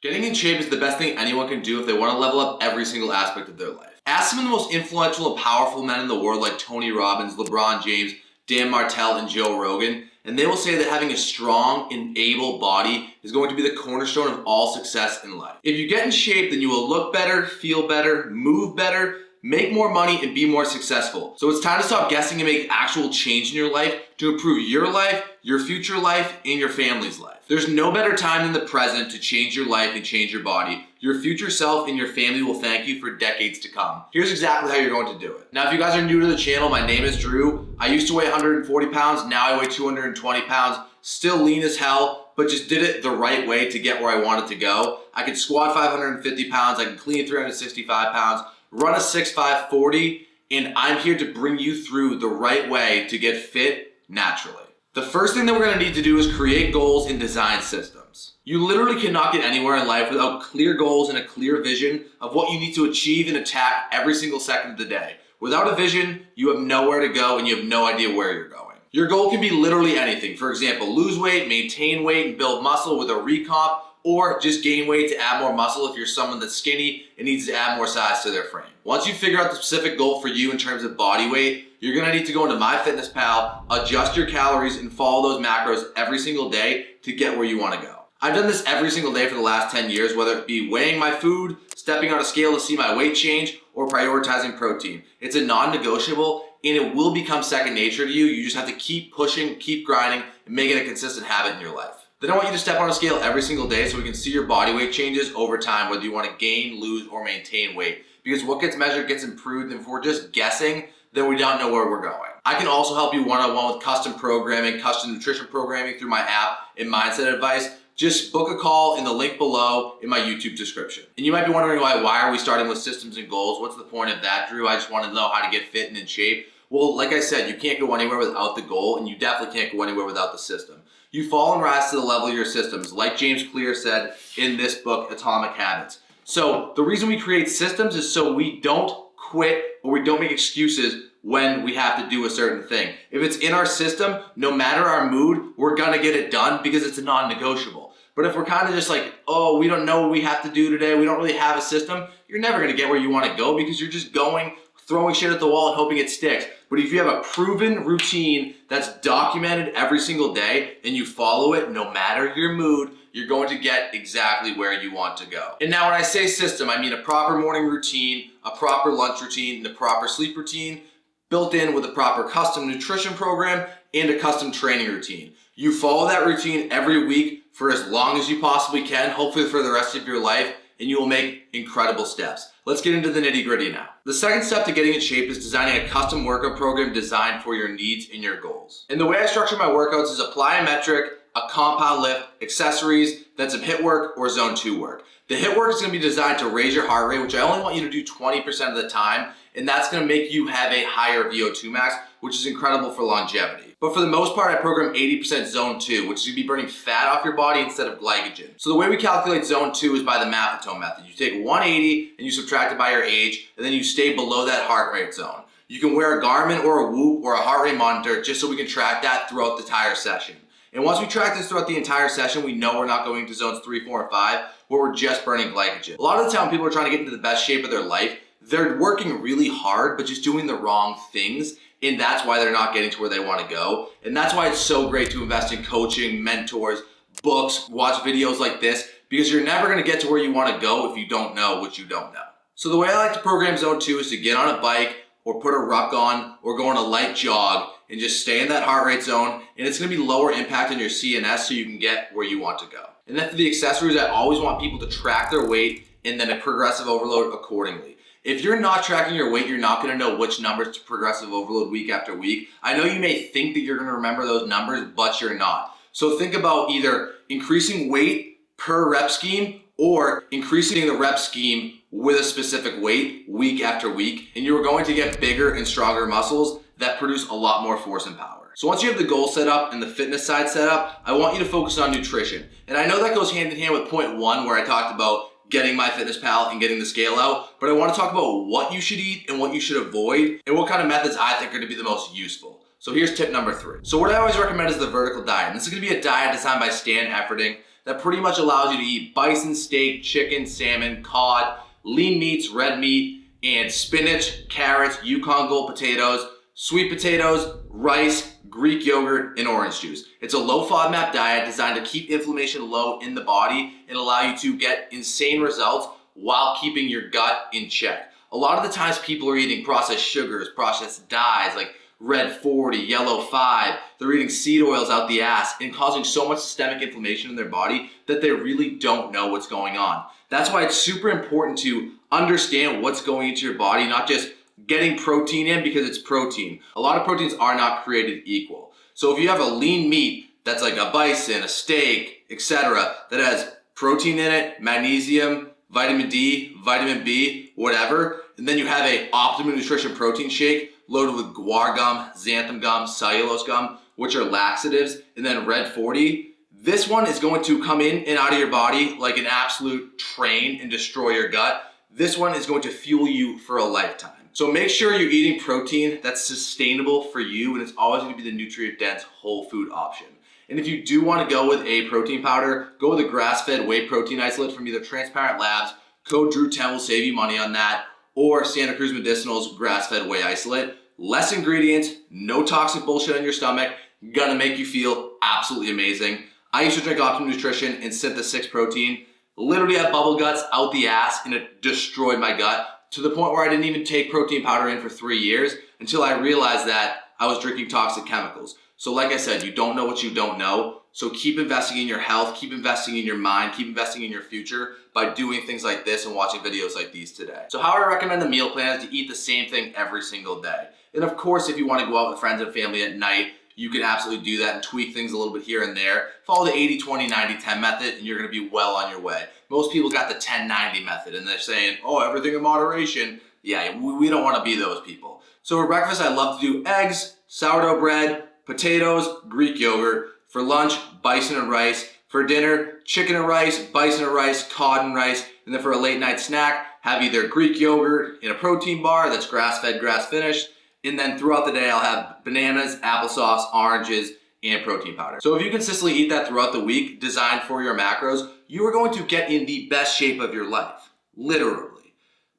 Getting in shape is the best thing anyone can do if they want to level up every single aspect of their life. Ask some of the most influential and powerful men in the world like Tony Robbins, LeBron James, Dan Martell, and Joe Rogan, and they will say that having a strong and able body is going to be the cornerstone of all success in life. If you get in shape, then you will look better, feel better, move better, make more money, and be more successful. So it's time to stop guessing and make actual change in your life to improve your life, your future life, and your family's life. There's no better time than the present to change your life and change your body. Your future self and your family will thank you for decades to come. Here's exactly how you're going to do it. Now, if you guys are new to the channel, my name is Drew. I used to weigh 140 pounds, now I weigh 220 pounds. Still lean as hell, but just did it the right way to get where I wanted to go. I can squat 550 pounds, I can clean 365 pounds, run a 6'5" 40, and I'm here to bring you through the right way to get fit naturally. The first thing that we're gonna need to do is create goals and design systems. You literally cannot get anywhere in life without clear goals and a clear vision of what you need to achieve and attack every single second of the day. Without a vision, you have nowhere to go and you have no idea where you're going. Your goal can be literally anything. For example, lose weight, maintain weight, and build muscle with a recomp, or just gain weight to add more muscle if you're someone that's skinny and needs to add more size to their frame. Once you figure out the specific goal for you in terms of body weight, you're gonna need to go into MyFitnessPal, adjust your calories, and follow those macros every single day to get where you wanna go. I've done this every single day for the last 10 years, whether it be weighing my food, stepping on a scale to see my weight change, or prioritizing protein. It's a non-negotiable, and it will become second nature to you. You just have to keep pushing, keep grinding, and make it a consistent habit in your life. Then I want you to step on a scale every single day so we can see your body weight changes over time, whether you want to gain, lose, or maintain weight. Because what gets measured gets improved, and if we're just guessing, then we don't know where we're going. I can also help you one-on-one with custom programming, custom nutrition programming through my app and mindset advice. Just book a call in the link below in my YouTube description. And you might be wondering why are we starting with systems and goals? What's the point of that, Drew? I just want to know how to get fit and in shape. Well, like I said, you can't go anywhere without the goal, and you definitely can't go anywhere without the system. You fall and rise to the level of your systems, like James Clear said in this book, Atomic Habits. So the reason we create systems is so we don't quit or we don't make excuses when we have to do a certain thing. If it's in our system, no matter our mood, we're gonna get it done because it's a non-negotiable. But if we're kind of just like, oh, we don't know what we have to do today, we don't really have a system, you're never gonna get where you wanna go because you're just going, throwing shit at the wall and hoping it sticks. But if you have a proven routine that's documented every single day and you follow it, no matter your mood, you're going to get exactly where you want to go. And now when I say system, I mean a proper morning routine, a proper lunch routine, and a proper sleep routine, built in with a proper custom nutrition program and a custom training routine. You follow that routine every week for as long as you possibly can, hopefully for the rest of your life, and you will make incredible steps. Let's get into the nitty-gritty now. The second step to getting in shape is designing a custom workout program designed for your needs and your goals. And the way I structure my workouts is apply a metric, a compound lift, accessories, then some HIIT work or zone 2 work. The HIIT work is gonna be designed to raise your heart rate, which I only want you to do 20% of the time, and that's gonna make you have a higher VO2 max, which is incredible for longevity. But for the most part, I program 80% zone 2, which is gonna be burning fat off your body instead of glycogen. So the way we calculate zone 2 is by the Maffetone method. You take 180 and you subtract it by your age, and then you stay below that heart rate zone. You can wear a Garmin or a Whoop or a heart rate monitor just so we can track that throughout the entire session. And once we track this throughout the entire session, we know we're not going to zones 3, 4, and 5, where we're just burning glycogen. A lot of the time, people are trying to get into the best shape of their life. They're working really hard, but just doing the wrong things. And that's why they're not getting to where they want to go. And that's why it's so great to invest in coaching, mentors, books, watch videos like this, because you're never going to get to where you want to go if you don't know what you don't know. So the way I like to program zone 2 is to get on a bike or put a ruck on or go on a light jog and just stay in that heart rate zone. And it's going to be lower impact on your CNS so you can get where you want to go. And then for the accessories, I always want people to track their weight and then a progressive overload accordingly. If you're not tracking your weight, you're not gonna know which numbers to progressive overload week after week. I know you may think that you're gonna remember those numbers, but you're not. So think about either increasing weight per rep scheme or increasing the rep scheme with a specific weight week after week, and you're going to get bigger and stronger muscles that produce a lot more force and power. So once you have the goal set up and the fitness side set up, I want you to focus on nutrition. And I know that goes hand in hand with point 1 where I talked about getting MyFitnessPal and getting the scale out, but I want to talk about what you should eat and what you should avoid and what kind of methods I think are going to be the most useful. So here's tip number 3. So what I always recommend is the vertical diet. And this is going to be a diet designed by Stan Efferding. that pretty much allows you to eat bison, steak, chicken, salmon, cod, lean meats, red meat, and spinach, carrots, Yukon Gold potatoes, sweet potatoes, rice, Greek yogurt, and orange juice. It's a low FODMAP diet designed to keep inflammation low in the body and allow you to get insane results while keeping your gut in check. A lot of the times people are eating processed sugars, processed dyes like red 40, yellow 5. They're eating seed oils out the ass and causing so much systemic inflammation in their body that they really don't know what's going on. That's why it's super important to understand what's going into your body, not just getting protein in because it's protein. A lot of proteins are not created equal. So if you have a lean meat that's like a bison, a steak, etc., that has protein in it, magnesium, vitamin D, vitamin B, whatever, and then you have a Optimum Nutrition protein shake loaded with guar gum, xanthan gum, cellulose gum, which are laxatives, and then red 40, this one is going to come in and out of your body like an absolute train and destroy your gut. This one is going to fuel you for a lifetime. So make sure you're eating protein that's sustainable for you, and it's always going to be the nutrient-dense whole food option. And if you do want to go with a protein powder, go with a grass-fed whey protein isolate from either Transparent Labs, code Drew10 will save you money on that, or Santa Cruz Medicinal's grass-fed whey isolate. Less ingredients, no toxic bullshit on your stomach, gonna make you feel absolutely amazing. I used to drink Optimum Nutrition and Synthesis 6 protein, literally had bubble guts out the ass, and it destroyed my gut to the point where I didn't even take protein powder in for 3 years until I realized that I was drinking toxic chemicals. So like I said, you don't know what you don't know. So keep investing in your health, keep investing in your mind, keep investing in your future by doing things like this and watching videos like these today. So how I recommend the meal plan is to eat the same thing every single day. And of course, if you want to go out with friends and family at night, you can absolutely do that and tweak things a little bit here and there. Follow the 80-20-90-10 method and you're gonna be well on your way. Most people got the 10-90 method and they're saying, oh, everything in moderation. Yeah, we don't wanna be those people. So for breakfast, I love to do eggs, sourdough bread, potatoes, Greek yogurt. For lunch, bison and rice. For dinner, chicken and rice, bison and rice, cod and rice. And then for a late night snack, have either Greek yogurt in a protein bar that's grass-fed, grass-finished. And then throughout the day, I'll have bananas, applesauce, oranges, and protein powder. So if you consistently eat that throughout the week, designed for your macros, you are going to get in the best shape of your life, literally.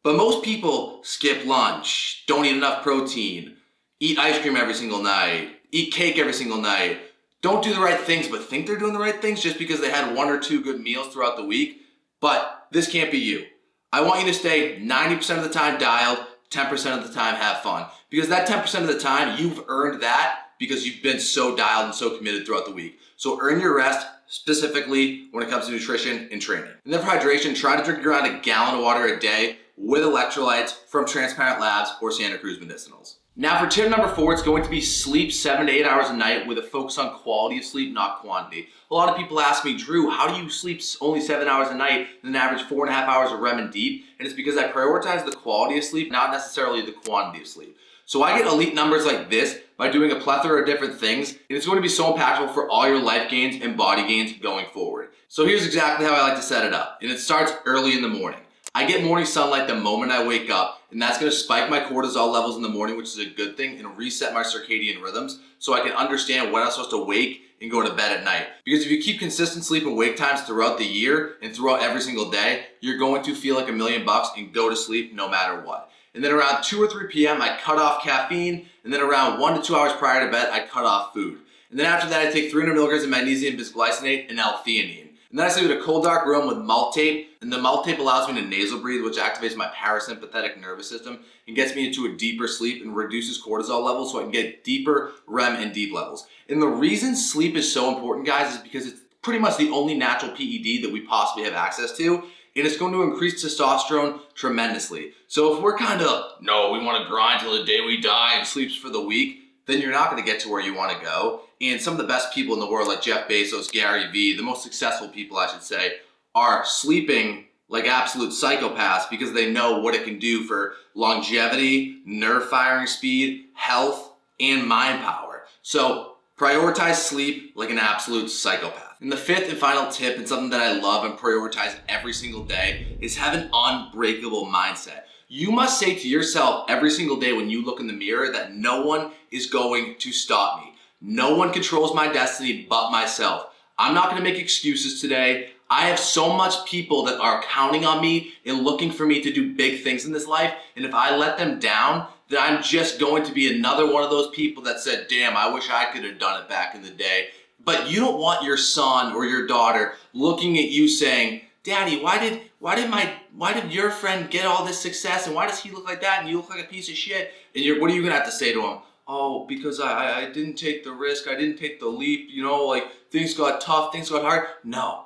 But most people skip lunch, don't eat enough protein, eat ice cream every single night, eat cake every single night, don't do the right things, but think they're doing the right things just because they had 1 or 2 good meals throughout the week. But this can't be you. I want you to stay 90% of the time dialed, 10% of the time have fun. Because that 10% of the time, you've earned that because you've been so dialed and so committed throughout the week. So earn your rest, specifically when it comes to nutrition and training. And then for hydration, try to drink around a gallon of water a day with electrolytes from Transparent Labs or Santa Cruz Medicinals. Now for tip number 4, it's going to be sleep 7 to 8 hours a night with a focus on quality of sleep, not quantity. A lot of people ask me, Drew, how do you sleep only 7 hours a night and an average 4.5 hours of REM and deep? And it's because I prioritize the quality of sleep, not necessarily the quantity of sleep. So I get elite numbers like this by doing a plethora of different things, and it's going to be so impactful for all your life gains and body gains going forward. So here's exactly how I like to set it up, and it starts early in the morning. I get morning sunlight the moment I wake up, and that's going to spike my cortisol levels in the morning, which is a good thing, and reset my circadian rhythms so I can understand when I'm supposed to wake and go to bed at night. Because if you keep consistent sleep and wake times throughout the year and throughout every single day, you're going to feel like $1,000,000 and go to sleep no matter what. And then around 2 or 3 p.m., I cut off caffeine, and then around 1 to 2 hours prior to bed, I cut off food. And then after that, I take 300 milligrams of magnesium bisglycinate and L-theanine. And then I sleep in a cold, dark room with malt tape, and the malt tape allows me to nasal breathe, which activates my parasympathetic nervous system and gets me into a deeper sleep and reduces cortisol levels so I can get deeper REM and deep levels. And the reason sleep is so important, guys, is because it's pretty much the only natural PED that we possibly have access to, and it's going to increase testosterone tremendously. So if we're kind of, no, we want to grind till the day we die and sleeps for the week, then you're not going to get to where you want to go. And some of the best people in the world, like Jeff Bezos, Gary Vee, the most successful people, I should say, are sleeping like absolute psychopaths because they know what it can do for longevity, nerve firing speed, health, and mind power. So prioritize sleep like an absolute psychopath. And the 5th and final tip, and something that I love and prioritize every single day, is have an unbreakable mindset. You must say to yourself every single day when you look in the mirror that no one is going to stop me. No one controls my destiny but myself. I'm not gonna make excuses today. I have so much people that are counting on me and looking for me to do big things in this life. And if I let them down, then I'm just going to be another one of those people that said, damn, I wish I could have done it back in the day. But you don't want your son or your daughter looking at you saying, Daddy, why did your friend get all this success and why does he look like that and you look like a piece of shit? And what are you gonna have to say to him? Oh, because I didn't take the risk, I didn't take the leap, you know, like things got tough, things got hard. No.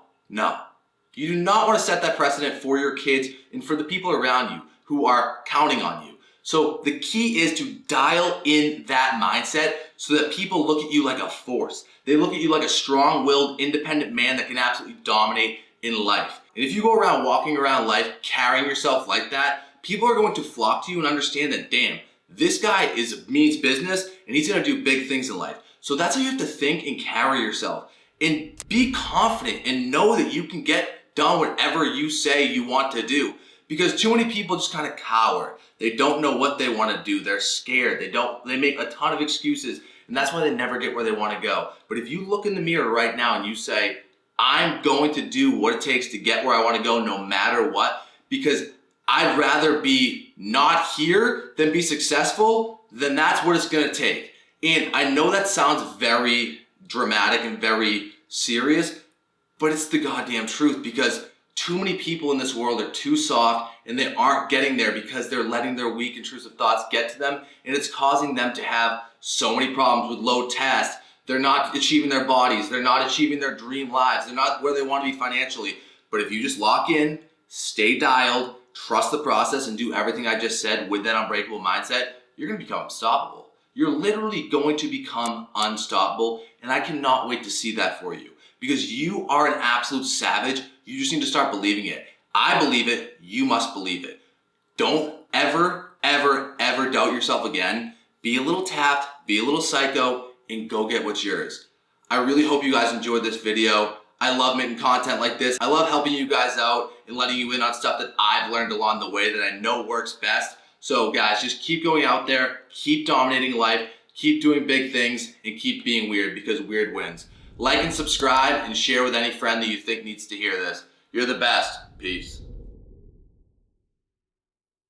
You do not want to set that precedent for your kids and for the people around you who are counting on you. So the key is to dial in that mindset so that people look at you like a force. They look at you like a strong-willed, independent man that can absolutely dominate in life. And if you go around walking around life carrying yourself like that, people are going to flock to you and understand that, damn, this guy means business and he's going to do big things in life. So that's how you have to think and carry yourself. And be confident and know that you can get done whatever you say you want to do. Because too many people just kind of cower. They don't know what they want to do. They're scared. They make a ton of excuses. And that's why they never get where they want to go. But if you look in the mirror right now and you say, I'm going to do what it takes to get where I want to go no matter what, because I'd rather be not here than be successful, then that's what it's going to take. And I know that sounds very dramatic and very serious, but it's the goddamn truth, because too many people in this world are too soft and they aren't getting there because they're letting their weak, intrusive thoughts get to them, and it's causing them to have so many problems with low test. They're not achieving their bodies, they're not achieving their dream lives, they're not where they want to be financially. But if you just lock in, stay dialed, trust the process, and do everything I just said with that unbreakable mindset, you're going to become unstoppable. You're literally going to become unstoppable, and I cannot wait to see that for you, because you are an absolute savage. You just need to start believing it. I believe it, you must believe it. Don't ever doubt yourself again. Be a little tapped, be a little psycho, and go get what's yours. I really hope you guys enjoyed this video. I love making content like this. I love helping you guys out and letting you in on stuff that I've learned along the way that I know works best. So guys, just keep going out there, keep dominating life, keep doing big things, and keep being weird, because weird wins. Like and subscribe and share with any friend that you think needs to hear this. You're the best. Peace.